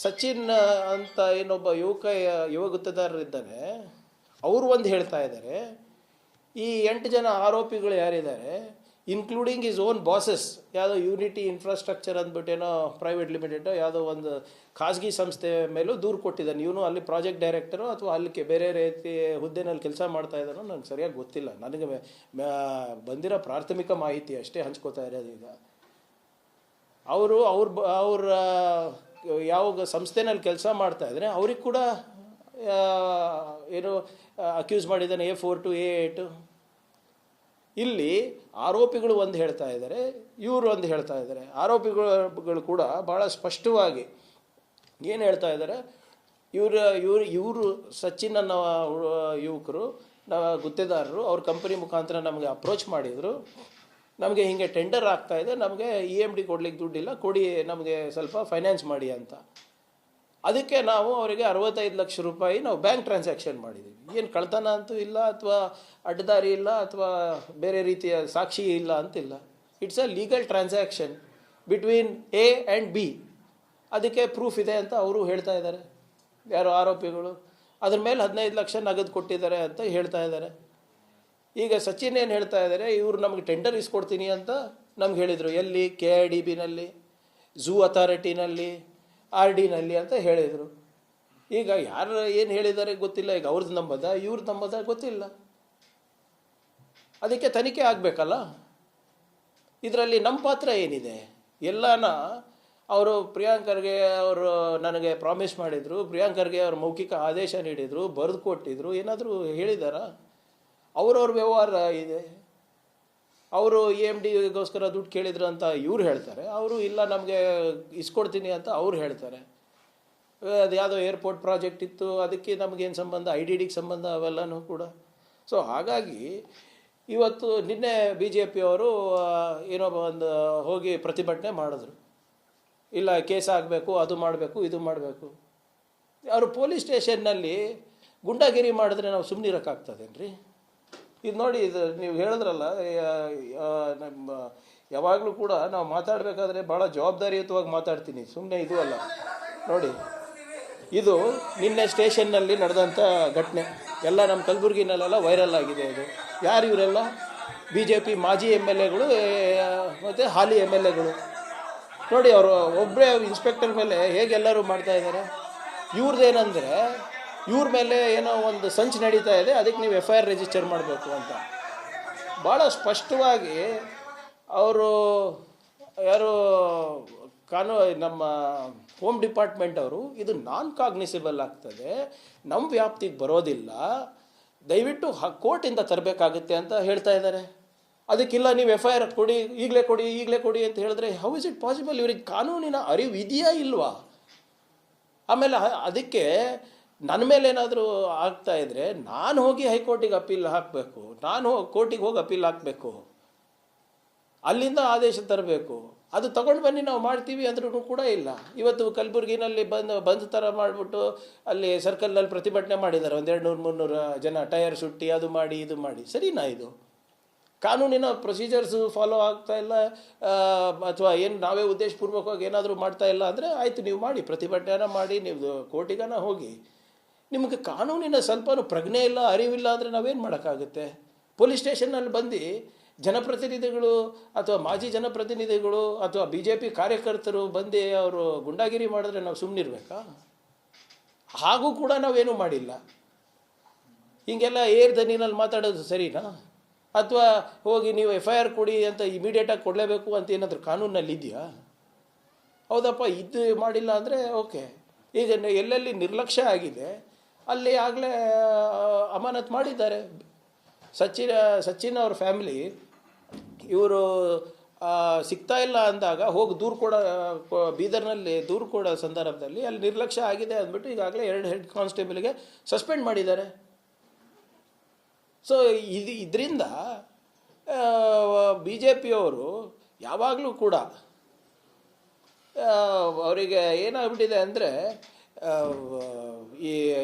ಸಚಿನ್ ಅಂತ ಏನೊಬ್ಬ ಯುವ ಗುತ್ತೇದಾರರಿದ್ದಾರೆ, ಅವರು ಒಂದು ಹೇಳ್ತಾ ಇದ್ದಾರೆ, ಈ 8 ಜನ ಆರೋಪಿಗಳು ಯಾರಿದ್ದಾರೆ, ಇನ್ಕ್ಲೂಡಿಂಗ್ ಈಸ್ ಓನ್ ಬಾಸಸ್, ಯಾವುದೋ ಯೂನಿಟಿ ಇನ್ಫ್ರಾಸ್ಟ್ರಕ್ಚರ್ ಅಂದ್ಬಿಟ್ಟು ಏನೋ ಪ್ರೈವೇಟ್ ಲಿಮಿಟೆಡ್ ಯಾವುದೋ ಒಂದು ಖಾಸಗಿ ಸಂಸ್ಥೆ ಮೇಲೂ ದೂರು ಕೊಟ್ಟಿದ್ದಾನೆ. ಇವನು ಅಲ್ಲಿ ಪ್ರಾಜೆಕ್ಟ್ ಡೈರೆಕ್ಟರು ಅಥವಾ ಅಲ್ಲಿ ಬೇರೆ ರೀತಿ ಹುದ್ದೆನಲ್ಲಿ ಕೆಲಸ ಮಾಡ್ತಾ ಇದ್ದಾನೋ ನನಗೆ ಸರಿಯಾಗಿ ಗೊತ್ತಿಲ್ಲ. ನನಗೆ ಬಂದಿರೋ ಪ್ರಾಥಮಿಕ ಮಾಹಿತಿ ಅಷ್ಟೇ ಹಂಚ್ಕೋತಾ ಇರೋದು. ಈಗ ಅವ್ರ ಯಾವ ಸಂಸ್ಥೆನಲ್ಲಿ ಕೆಲಸ ಮಾಡ್ತಾ ಇದ್ದಾರೆ ಅವ್ರಿಗೆ ಕೂಡ ಏನು ಅಕ್ಯೂಸ್ ಮಾಡಿದ್ದಾನೆ A4 to A8. ಇಲ್ಲಿ ಆರೋಪಿಗಳು ಒಂದು ಹೇಳ್ತಾ ಇದ್ದಾರೆ, ಇವರು ಒಂದು ಹೇಳ್ತಾ ಇದ್ದಾರೆ. ಆರೋಪಿಗಳು ಕೂಡ ಭಾಳ ಸ್ಪಷ್ಟವಾಗಿ ಏನು ಹೇಳ್ತಾ ಇದ್ದಾರೆ, ಇವರು ಸಚಿನ್ ಅನ್ನೋ ಯುವಕರು ಗುತ್ತೇದಾರರು ಅವ್ರ ಕಂಪನಿ ಮುಖಾಂತರ ನಮಗೆ ಅಪ್ರೋಚ್ ಮಾಡಿದರು. ನಮಗೆ ಹೀಗೆ ಟೆಂಡರ್ ಆಗ್ತಾ ಇದೆ, ನಮಗೆ EMD ಕೊಡ್ಲಿಕ್ಕೆ ದುಡ್ಡಿಲ್ಲ, ಕೊಡಿ ನಮಗೆ ಸ್ವಲ್ಪ ಫೈನಾನ್ಸ್ ಮಾಡಿ ಅಂತ. ಅದಕ್ಕೆ ನಾವು ಅವರಿಗೆ 65 ಲಕ್ಷ ರೂಪಾಯಿ ನಾವು ಬ್ಯಾಂಕ್ ಟ್ರಾನ್ಸಾಕ್ಷನ್ ಮಾಡಿದ್ದೀವಿ. ಏನು ಕಳ್ತನ ಅಂತೂ ಇಲ್ಲ, ಅಥವಾ ಅಡ್ಡದಾರಿ ಇಲ್ಲ, ಅಥವಾ ಬೇರೆ ರೀತಿಯ ಸಾಕ್ಷಿ ಇಲ್ಲ ಅಂತಿಲ್ಲ. It's a legal transaction between A and B. ಅದಕ್ಕೆ ಪ್ರೂಫ್ ಇದೆ ಅಂತ ಅವರು ಹೇಳ್ತಾ ಇದ್ದಾರೆ, ಯಾರು ಆರೋಪಿಗಳು. ಅದ್ರ ಮೇಲೆ 15 ಲಕ್ಷ ನಗದು ಕೊಟ್ಟಿದ್ದಾರೆ ಅಂತ ಹೇಳ್ತಾ ಇದ್ದಾರೆ. ಈಗ ಸಚಿನ್ ಏನು ಹೇಳ್ತಾ ಇದ್ದಾರೆ, ಇವರು ನಮಗೆ ಟೆಂಡರ್ ಇಸ್ಕೊಡ್ತೀನಿ ಅಂತ ನಮ್ಗೆ ಹೇಳಿದರು. ಎಲ್ಲಿ? KIDBನಲ್ಲಿ, ಝೂ ಅಥಾರಿಟಿನಲ್ಲಿ, RDನಲ್ಲಿ ಅಂತ ಹೇಳಿದರು. ಈಗ ಯಾರು ಏನು ಹೇಳಿದ್ದಾರೆ ಗೊತ್ತಿಲ್ಲ. ಈಗ ಅವ್ರದ್ದು ನಂಬದ ಇವ್ರದ್ದು ನಂಬದ ಗೊತ್ತಿಲ್ಲ. ಅದಕ್ಕೆ ತನಿಖೆ ಆಗಬೇಕಲ್ಲ. ಇದರಲ್ಲಿ ನಮ್ಮ ಪಾತ್ರ ಏನಿದೆ? ಎಲ್ಲನ ಅವರು ಪ್ರಿಯಾಂಕರ್ಗೆ ಅವರು ನನಗೆ ಪ್ರಾಮಿಸ್ ಮಾಡಿದರು, ಪ್ರಿಯಾಂಕರ್ಗೆ ಅವರು ಮೌಖಿಕ ಆದೇಶ ನೀಡಿದರು, ಬರೆದು ಕೊಟ್ಟಿದ್ರು, ಏನಾದರೂ ಹೇಳಿದಾರಾ? ಅವ್ರವ್ರ ವ್ಯವಹಾರ ಇದೆ. ಅವರು EMDಗೋಸ್ಕರ ದುಡ್ಡು ಕೇಳಿದ್ರು ಅಂತ ಇವ್ರು ಹೇಳ್ತಾರೆ, ಅವರು ಇಲ್ಲ ನಮಗೆ ಇಸ್ಕೊಡ್ತೀನಿ ಅಂತ ಅವ್ರು ಹೇಳ್ತಾರೆ. ಅದು ಯಾವುದೋ ಏರ್ಪೋರ್ಟ್ ಪ್ರಾಜೆಕ್ಟ್ ಇತ್ತು, ಅದಕ್ಕೆ ನಮಗೇನು ಸಂಬಂಧ? IDDಗೆ ಸಂಬಂಧ ಅವೆಲ್ಲನೂ ಕೂಡ. ಸೊ ಹಾಗಾಗಿ ಇವತ್ತು ನಿನ್ನೆ BJP ಅವರು ಏನೋ ಒಂದು ಹೋಗಿ ಪ್ರತಿಭಟನೆ ಮಾಡಿದ್ರು. ಇಲ್ಲ ಕೇಸ್ ಆಗಬೇಕು, ಅದು ಮಾಡಬೇಕು, ಇದು ಮಾಡಬೇಕು. ಅವರು ಪೊಲೀಸ್ ಸ್ಟೇಷನ್ನಲ್ಲಿ ಗುಂಡಾಗಿರಿ ಮಾಡಿದ್ರೆ ನಾವು ಸುಮ್ಮನಿರೋಕ್ಕಾಗ್ತದೇನ್ರಿ? ಇದು ನೋಡಿ, ಇದು ನೀವು ಹೇಳಿದ್ರಲ್ಲ, ನಮ್ಮ ಯಾವಾಗಲೂ ಕೂಡ ನಾವು ಮಾತಾಡಬೇಕಾದ್ರೆ ಭಾಳ ಜವಾಬ್ದಾರಿಯುತವಾಗಿ ಮಾತಾಡ್ತೀನಿ, ಸುಮ್ಮನೆ ಇದು ಅಲ್ಲ. ನೋಡಿ, ಇದು ನಿನ್ನೆ ಸ್ಟೇಷನ್ನಲ್ಲಿ ನಡೆದಂಥ ಘಟನೆ ಎಲ್ಲ ನಮ್ಮ ಕಲಬುರಗಿನಲ್ಲೆಲ್ಲ ವೈರಲ್ ಆಗಿದೆ. ಇದು ಯಾರು ಇವರೆಲ್ಲ? BJP ಮಾಜಿ MLAಗಳು ಮತ್ತು ಹಾಲಿ MLAಗಳು. ನೋಡಿ, ಅವರು ಒಬ್ಬರೇ ಇನ್ಸ್ಪೆಕ್ಟರ್ ಮೇಲೆ ಹೇಗೆಲ್ಲರೂ ಮಾಡ್ತಾ ಇದ್ದಾರೆ. ಇವ್ರದ್ದೇನೆಂದರೆ, ಇವ್ರ ಮೇಲೆ ಏನೋ ಒಂದು ಸಂಚು ನಡೀತಾ ಇದೆ, ಅದಕ್ಕೆ ನೀವು FIR ರಿಜಿಸ್ಟರ್ ಮಾಡಬೇಕು ಅಂತ ಭಾಳ ಸ್ಪಷ್ಟವಾಗಿ ಅವರು ಯಾರು ನಮ್ಮ ಹೋಮ್ ಡಿಪಾರ್ಟ್ಮೆಂಟ್ ಅವರು ಇದು ನಾನ್ ಕಾಗ್ನಿಸಿಬಲ್ ಆಗ್ತದೆ, ನಮ್ಮ ವ್ಯಾಪ್ತಿಗೆ ಬರೋದಿಲ್ಲ, ದಯವಿಟ್ಟು ಕೋರ್ಟಿಂದ ತರಬೇಕಾಗುತ್ತೆ ಅಂತ ಹೇಳ್ತಾ ಇದ್ದಾರೆ. ಅದಕ್ಕಿಲ್ಲ ನೀವು FIR ಕೊಡಿ, ಈಗಲೇ ಕೊಡಿ, ಈಗಲೇ ಕೊಡಿ ಅಂತ ಹೇಳಿದ್ರೆ ಹೌ ಇಸ್ ಇಟ್ ಪಾಸಿಬಲ್? ಇವ್ರಿಗೆ ಕಾನೂನಿನ ಅರಿವು ಇದೆಯಾ ಇಲ್ವಾ? ಆಮೇಲೆ ಅದಕ್ಕೆ ನನ್ನ ಮೇಲೆ ಏನಾದರೂ ಆಗ್ತಾ ಇದ್ದರೆ ನಾನು ಹೋಗಿ ಹೈಕೋರ್ಟಿಗೆ ಅಪೀಲ್ ಹಾಕಬೇಕು, ನಾನು ಕೋರ್ಟಿಗೆ ಹೋಗಿ ಅಪೀಲ್ ಹಾಕಬೇಕು, ಅಲ್ಲಿಂದ ಆದೇಶ ತರಬೇಕು. ಅದು ತಗೊಂಡು ಬನ್ನಿ ನಾವು ಮಾಡ್ತೀವಿ ಅಂದ್ರೂ ಕೂಡ ಇಲ್ಲ. ಇವತ್ತು ಕಲಬುರಗಿನಲ್ಲಿ ಬಂದ್ ಥರ ಮಾಡಿಬಿಟ್ಟು ಅಲ್ಲಿ ಸರ್ಕಲ್ನಲ್ಲಿ ಪ್ರತಿಭಟನೆ ಮಾಡಿದ್ದಾರೆ. 200-300 ಜನ ಟೈರ್ ಸುಟ್ಟಿ, ಅದು ಮಾಡಿ ಇದು ಮಾಡಿ. ಸರಿನಾ? ಇದು ಕಾನೂನಿನ ಪ್ರೊಸೀಜರ್ಸು ಫಾಲೋ ಆಗ್ತಾ ಇಲ್ಲ, ಅಥವಾ ಏನು ನಾವೇ ಉದ್ದೇಶಪೂರ್ವಕವಾಗಿ ಏನಾದರೂ ಮಾಡ್ತಾ ಇಲ್ಲ ಅಂದರೆ ಆಯಿತು, ನೀವು ಮಾಡಿ, ಪ್ರತಿಭಟನೆ ಮಾಡಿ, ನೀವು ಕೋರ್ಟಿಗನ ಹೋಗಿ. ನಿಮಗೆ ಕಾನೂನಿನ ಸ್ವಲ್ಪನೂ ಪ್ರಜ್ಞೆ ಇಲ್ಲ, ಅರಿವಿಲ್ಲ ಅಂದರೆ ನಾವೇನು ಮಾಡೋಕ್ಕಾಗುತ್ತೆ? ಪೊಲೀಸ್ ಸ್ಟೇಷನ್ನಲ್ಲಿ ಬಂದು ಜನಪ್ರತಿನಿಧಿಗಳು ಅಥವಾ ಮಾಜಿ ಜನಪ್ರತಿನಿಧಿಗಳು ಅಥವಾ BJP ಕಾರ್ಯಕರ್ತರು ಬಂದು ಅವರು ಗುಂಡಾಗಿರಿ ಮಾಡಿದ್ರೆ ನಾವು ಸುಮ್ಮನಿರ್ಬೇಕಾ? ಹಾಗೂ ಕೂಡ ನಾವೇನೂ ಮಾಡಿಲ್ಲ. ಹೀಗೆಲ್ಲ ದನಿನಲ್ಲಿ ಮಾತಾಡೋದು ಸರಿನಾ? ಅಥವಾ ಹೋಗಿ ನೀವು FIR ಕೊಡಿ ಅಂತ ಇಮಿಡಿಯೇಟಾಗಿ ಕೊಡಲೇಬೇಕು ಅಂತ ಏನಾದರೂ ಕಾನೂನಲ್ಲಿ ಇದೆಯಾ? ಹೌದಪ್ಪ, ಇದು ಮಾಡಿಲ್ಲ ಅಂದರೆ ಓಕೆ. ಈಗ ಎಲ್ಲೆಲ್ಲಿ ನಿರ್ಲಕ್ಷ್ಯ ಆಗಿದೆ ಅಲ್ಲಿ ಆಗಲೇ ಅಮಾನತ್ ಮಾಡಿದ್ದಾರೆ. ಸಚಿನ್ ಅವ್ರ ಫ್ಯಾಮಿಲಿ ಇವರು ಸಿಗ್ತಾ ಇಲ್ಲ ಅಂದಾಗ ಹೋಗಿ ದೂರು ಬೀದರ್ನಲ್ಲಿ ದೂರು ಕೊಡೋ ಸಂದರ್ಭದಲ್ಲಿ ಅಲ್ಲಿ ನಿರ್ಲಕ್ಷ್ಯ ಆಗಿದೆ ಅಂದ್ಬಿಟ್ಟು ಈಗಾಗಲೇ 2 ಹೆಡ್ ಕಾನ್ಸ್ಟೇಬಲ್ಗೆ ಸಸ್ಪೆಂಡ್ ಮಾಡಿದ್ದಾರೆ. ಸೊ ಇದರಿಂದ BJPಯವರು ಯಾವಾಗಲೂ ಕೂಡ ಅವರಿಗೆ ಏನಾಗ್ಬಿಟ್ಟಿದೆ ಅಂದರೆ, ಈ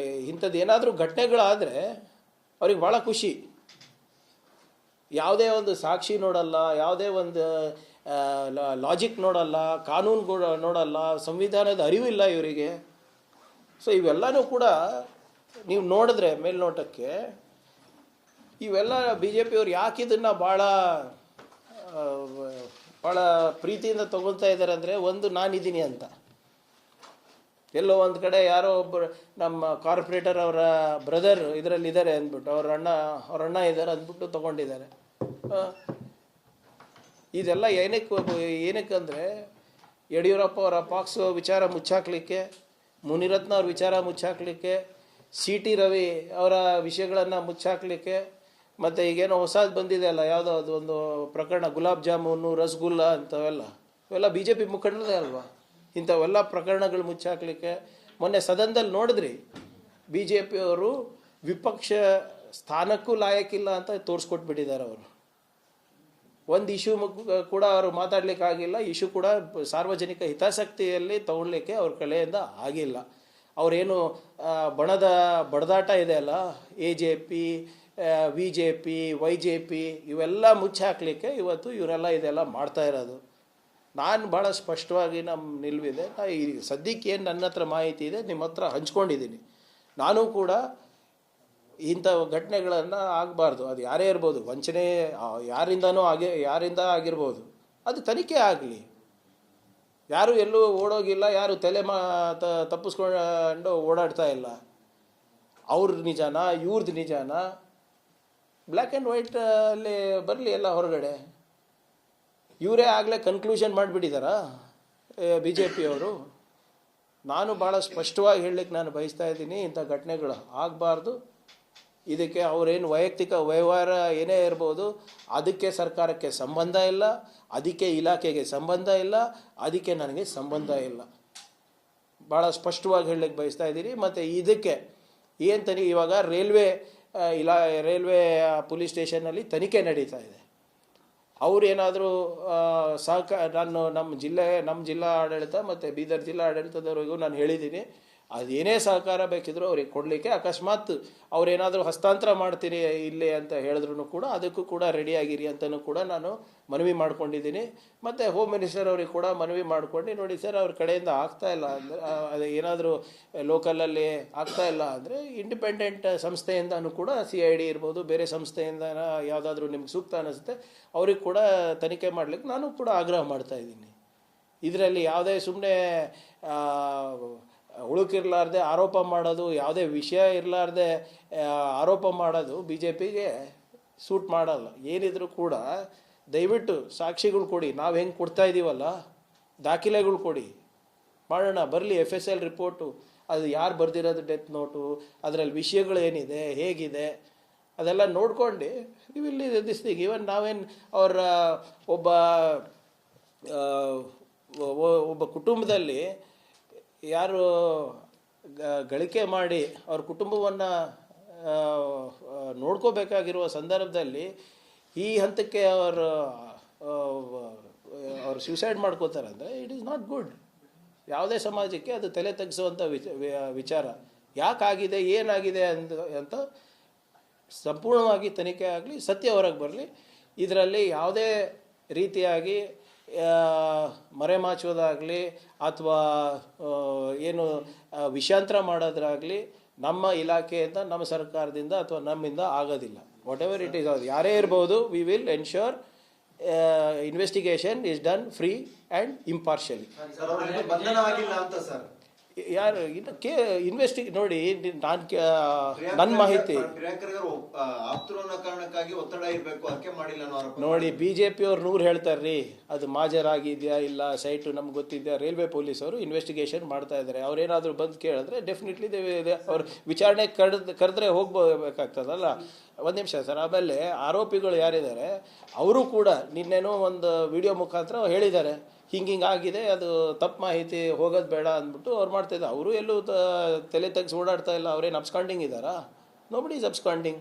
ಇಂಥದ್ದು ಏನಾದರೂ ಘಟನೆಗಳಾದರೆ ಅವ್ರಿಗೆ ಭಾಳ ಖುಷಿ. ಯಾವುದೇ ಒಂದು ಸಾಕ್ಷಿ ನೋಡಲ್ಲ, ಯಾವುದೇ ಒಂದು ಲಾಜಿಕ್ ನೋಡಲ್ಲ, ಕಾನೂನು ನೋಡಲ್ಲ, ಸಂವಿಧಾನದ ಅರಿವಿಲ್ಲ ಇವರಿಗೆ. ಸೊ ಇವೆಲ್ಲನೂ ಕೂಡ ನೀವು ನೋಡಿದ್ರೆ ಮೇಲ್ನೋಟಕ್ಕೆ ಇವೆಲ್ಲ ಬಿ ಜೆ ಪಿಯವ್ರು ಯಾಕೆ ಇದನ್ನು ಭಾಳ ಪ್ರೀತಿಯಿಂದ ತೊಗೊಳ್ತಾ ಇದ್ದಾರೆ ಅಂದರೆ, ಒಂದು ನಾನಿದ್ದೀನಿ ಅಂತ. ಎಲ್ಲೋ ಒಂದು ಕಡೆ ಯಾರೋ ಒಬ್ಬರು ನಮ್ಮ ಕಾರ್ಪೊರೇಟರ್ ಅವರ ಬ್ರದರ್ ಇದರಲ್ಲಿ ಇದ್ದಾರೆ ಅಂದ್ಬಿಟ್ಟು, ಅವ್ರ ಅಣ್ಣ ಇದ್ದಾರೆ ಅಂದ್ಬಿಟ್ಟು ತೊಗೊಂಡಿದ್ದಾರೆ. ಇದೆಲ್ಲ ಏನಕ್ಕಂದರೆ ಯಡಿಯೂರಪ್ಪ ಅವರ ಪಾಕ್ಸೋ ವಿಚಾರ ಮುಚ್ಚಾಕಲಿಕ್ಕೆ, ಮುನಿರತ್ನ ಅವ್ರ ವಿಚಾರ ಮುಚ್ಚಾಕಲಿಕ್ಕೆ, ಸಿ ಟಿ ರವಿ ಅವರ ವಿಷಯಗಳನ್ನು ಮುಚ್ಚಾಕಲಿಕ್ಕೆ, ಮತ್ತು ಈಗೇನೋ ಹೊಸದು ಬಂದಿದೆ ಅಲ್ಲ, ಯಾವುದೋ ಅದು ಒಂದು ಪ್ರಕರಣ, ಗುಲಾಬ್ ಜಾಮೂನು, ರಸಗುಲ್ಲ ಅಂಥವೆಲ್ಲ, ಇವೆಲ್ಲ ಬಿ ಜೆ ಪಿ ಮುಖಂಡರೇ ಅಲ್ವಾ. ಇಂಥವೆಲ್ಲ ಪ್ರಕರಣಗಳು ಮುಚ್ಚಾಕಲಿಕ್ಕೆ ಮೊನ್ನೆ ಸದನದಲ್ಲಿ ನೋಡಿದ್ರಿ, ಬಿ ಜೆ ಪಿಯವರು ವಿಪಕ್ಷ ಸ್ಥಾನಕ್ಕೂ ಲಾಯಕ್ಕಿಲ್ಲ ಅಂತ ತೋರಿಸ್ಕೊಟ್ಬಿಟ್ಟಿದ್ದಾರೆ. ಅವರು ಒಂದು ಇಶ್ಯೂ ಕೂಡ ಅವರು ಮಾತಾಡಲಿಕ್ಕಾಗಿಲ್ಲ, ಇಶ್ಯೂ ಕೂಡ ಸಾರ್ವಜನಿಕ ಹಿತಾಸಕ್ತಿಯಲ್ಲಿ ತಗೊಳ್ಳಿಕ್ಕೆ ಅವ್ರ ಕಲೆಯಿಂದ ಆಗಿಲ್ಲ. ಅವರೇನು ಬಡದಾಟ ಇದೆ ಅಲ್ಲ, A J P, V J P, Y J P, ಇವೆಲ್ಲ ಮುಚ್ಚಿ ಹಾಕಲಿಕ್ಕೆ ಇವತ್ತು ಇವರೆಲ್ಲ ಇದೆಲ್ಲ ಮಾಡ್ತಾ ಇರೋದು. ನಾನು ಭಾಳ ಸ್ಪಷ್ಟವಾಗಿ ನಮ್ಮ ನಿಲುವಿದೆ. ಈ ಸದ್ಯಕ್ಕೆ ಏನು ನನ್ನ ಹತ್ರ ಮಾಹಿತಿ ಇದೆ ನಿಮ್ಮ ಹತ್ರ ಹಂಚ್ಕೊಂಡಿದ್ದೀನಿ. ನಾನು ಕೂಡ ಇಂಥ ಘಟನೆಗಳನ್ನು ಆಗಬಾರ್ದು, ಅದು ಯಾರೇ ಇರ್ಬೋದು, ವಂಚನೆ ಯಾರಿಂದ ಆಗಿರ್ಬೋದು, ಅದು ತನಿಖೆ ಆಗಲಿ. ಯಾರು ಎಲ್ಲೂ ಓಡೋಗಿಲ್ಲ, ಯಾರು ತಪ್ಪಿಸ್ಕೊಂಡು ಓಡಾಡ್ತಾ ಇಲ್ಲ. ಅವ್ರದ್ದು ನಿಜಾನ ಇವ್ರದ್ದು ನಿಜಾನ ಬ್ಲ್ಯಾಕ್ ಆ್ಯಂಡ್ ವೈಟ್ ಅಲ್ಲಿ ಬರಲಿ ಎಲ್ಲ ಹೊರಗಡೆ. ಇವರೇ ಆಗಲೇ ಕನ್ಕ್ಲೂಷನ್ ಮಾಡಿಬಿಟ್ಟಿದ್ದಾರಾ ಬಿ ಜೆ ಪಿಯವರು? ನಾನು ಭಾಳ ಸ್ಪಷ್ಟವಾಗಿ ಹೇಳಲಿಕ್ಕೆ ನಾನು ಬಯಸ್ತಾ ಇದ್ದೀನಿ, ಇಂಥ ಘಟನೆಗಳು ಆಗಬಾರ್ದು. ಇದಕ್ಕೆ ಅವರೇನು ವೈಯಕ್ತಿಕ ವ್ಯವಹಾರ ಏನೇ ಇರ್ಬೋದು, ಅದಕ್ಕೆ ಸರ್ಕಾರಕ್ಕೆ ಸಂಬಂಧ ಇಲ್ಲ, ಅದಕ್ಕೆ ಇಲಾಖೆಗೆ ಸಂಬಂಧ ಇಲ್ಲ, ಅದಕ್ಕೆ ನನಗೆ ಸಂಬಂಧ ಇಲ್ಲ. ಭಾಳ ಸ್ಪಷ್ಟವಾಗಿ ಹೇಳಲಿಕ್ಕೆ ಬಯಸ್ತಾ ಇದ್ದೀನಿ. ಮತ್ತು ಇದಕ್ಕೆ ಏನು ಇವಾಗ ರೈಲ್ವೆ ಪೊಲೀಸ್ ಸ್ಟೇಷನ್ನಲ್ಲಿ ತನಿಖೆ ನಡೀತಾ ಇದೆ. ಅವರೇನಾದರೂ ನಮ್ಮ ಜಿಲ್ಲಾ ಆಡಳಿತ ಮತ್ತು ಬೀದರ್ ಜಿಲ್ಲಾ ಆಡಳಿತದವರೆಗೂ ನಾನು ಹೇಳಿದ್ದೀನಿ, ಅದೇನೇ ಸಹಕಾರ ಬೇಕಿದ್ರೂ ಅವ್ರಿಗೆ ಕೊಡಲಿಕ್ಕೆ, ಅಕಸ್ಮಾತ್ ಅವರೇನಾದರೂ ಹಸ್ತಾಂತರ ಮಾಡ್ತೀರಿ ಇಲ್ಲಿ ಅಂತ ಹೇಳಿದ್ರು ಕೂಡ ಅದಕ್ಕೂ ಕೂಡ ರೆಡಿಯಾಗಿರಿ ಅಂತಲೂ ಕೂಡ ನಾನು ಮನವಿ ಮಾಡ್ಕೊಂಡಿದ್ದೀನಿ. ಮತ್ತು ಹೋಮ್ ಮಿನಿಸ್ಟರ್ ಅವ್ರಿಗೆ ಕೂಡ ಮನವಿ ಮಾಡ್ಕೊಂಡು, ನೋಡಿ ಸರ್ ಅವ್ರ ಕಡೆಯಿಂದ ಆಗ್ತಾ ಇಲ್ಲ ಅಂದರೆ, ಅದು ಏನಾದರೂ ಲೋಕಲಲ್ಲಿ ಆಗ್ತಾ ಇಲ್ಲ ಅಂದರೆ ಇಂಡಿಪೆಂಡೆಂಟ್ ಸಂಸ್ಥೆಯಿಂದನೂ ಕೂಡ CID ಇರ್ಬೋದು, ಬೇರೆ ಸಂಸ್ಥೆಯಿಂದ ಯಾವುದಾದ್ರೂ ನಿಮ್ಗೆ ಸೂಕ್ತ ಅನ್ನಿಸುತ್ತೆ ಅವ್ರಿಗೆ ಕೂಡ ತನಿಖೆ ಮಾಡಲಿಕ್ಕೆ ನಾನು ಕೂಡ ಆಗ್ರಹ ಮಾಡ್ತಾಯಿದ್ದೀನಿ. ಇದರಲ್ಲಿ ಯಾವುದೇ ಸುಮ್ಮನೆ ಹುಳುಕಿರಲಾರ್ದೆ ಆರೋಪ ಮಾಡೋದು, ಯಾವುದೇ ವಿಷಯ ಇರಲಾರ್ದೆ ಆರೋಪ ಮಾಡೋದು ಬಿ ಜೆ ಪಿಗೆ ಸೂಟ್ ಮಾಡಲ್ಲ. ಏನಿದ್ರು ಕೂಡ ದಯವಿಟ್ಟು ಸಾಕ್ಷಿಗಳು ಕೊಡಿ, ನಾವು ಹೆಂಗೆ ಕೊಡ್ತಾ ಇದ್ದೀವಲ್ಲ ದಾಖಲೆಗಳು ಕೊಡಿ, ಮಾಡೋಣ. ಬರಲಿ FSL ರಿಪೋರ್ಟು, ಅದು ಯಾರು ಬರೆದಿರೋದು ಡೆತ್ ನೋಟು, ಅದರಲ್ಲಿ ವಿಷಯಗಳು ಏನಿದೆ, ಹೇಗಿದೆ, ಅದೆಲ್ಲ ನೋಡ್ಕೊಂಡು ಇವಿಲ್ಲಿ ದಿಸ್ತಿಗೆ ಇವನ್ ನಾವೇನು ಅವರ ಒಬ್ಬ ಕುಟುಂಬದಲ್ಲಿ ಯಾರು ಗಳಿಕೆ ಮಾಡಿ ಅವ್ರ ಕುಟುಂಬವನ್ನು ನೋಡ್ಕೋಬೇಕಾಗಿರುವ ಸಂದರ್ಭದಲ್ಲಿ ಈ ಹಂತಕ್ಕೆ ಅವರು ಸ್ಯೂಸೈಡ್ ಮಾಡ್ಕೋತಾರೆ ಅಂದರೆ ಇಟ್ ಈಸ್ ನಾಟ್ ಗುಡ್. ಯಾವುದೇ ಸಮಾಜಕ್ಕೆ ಅದು ತಲೆ ತಗ್ಗಿಸುವಂಥ ವಿಚಾರ. ಯಾಕಾಗಿದೆ, ಏನಾಗಿದೆ ಅಂತ ಸಂಪೂರ್ಣವಾಗಿ ತನಿಖೆ ಆಗಲಿ, ಸತ್ಯ ಹೊರಗೆ ಬರಲಿ. ಇದರಲ್ಲಿ ಯಾವುದೇ ರೀತಿಯಾಗಿ ಮರೆಮಾಚೋದಾಗಲಿ ಅಥವಾ ಏನು ವಿಷಾಂತರ ಮಾಡೋದ್ರಾಗಲಿ ನಮ್ಮ ಇಲಾಖೆಯಿಂದ, ನಮ್ಮ ಸರ್ಕಾರದಿಂದ ಅಥವಾ ನಮ್ಮಿಂದ ಆಗೋದಿಲ್ಲ. ವಾಟ್ ಎವರ್ ಇಟ್ ಈಸ್, ಯಾರೇ ಇರ್ಬೋದು, we will ensure investigation is done free and impartially. ಯಾರು ನೋಡಿ, ನಾನು ನನ್ನ ಮಾಹಿತಿ ನೋಡಿ, BJP ಅವ್ರು 100 ಹೇಳ್ತಾರ್ರಿ, ಅದು ಮಾಜರಾಗಿದೆಯಾ ಇಲ್ಲ ಸೈಟು ನಮ್ಗೆ ಗೊತ್ತಿದೆಯಾ. ರೈಲ್ವೆ ಪೊಲೀಸವರು ಇನ್ವೆಸ್ಟಿಗೇಷನ್ ಮಾಡ್ತಾ ಇದ್ದಾರೆ. ಅವ್ರೇನಾದರೂ ಬಂದು ಕೇಳಿದ್ರೆ ಡೆಫಿನೆಟ್ಲಿ ಅವ್ರು ವಿಚಾರಣೆ ಕರೆದ್ರೆ ಹೋಗ್ಬೇಕಾಗ್ತದಲ್ಲ. ಒಂದು ನಿಮಿಷ ಸರ್. ಆಮೇಲೆ ಆರೋಪಿಗಳು ಯಾರಿದ್ದಾರೆ ಅವರು ಕೂಡ ನಿನ್ನೆನೋ ಒಂದು ವಿಡಿಯೋ ಮುಖಾಂತರ ಹೇಳಿದ್ದಾರೆ, ಹಿಂಗಾಗಿದೆ, ಅದು ತಪ್ಪು ಮಾಹಿತಿ ಹೋಗೋದು ಬೇಡ ಅಂದ್ಬಿಟ್ಟು ಅವ್ರು ಮಾಡ್ತಾಯಿದ್ದಾರೆ. ಅವರು ಎಲ್ಲೂ ತಲೆ ತೆಗೆಸಿ ಓಡಾಡ್ತಾ ಇಲ್ಲ. ಅವ್ರೇನು ಅಬ್ಸ್ಕಾಂಡಿಂಗ್ ಇದ್ದಾರಾ? Nobody is absconding.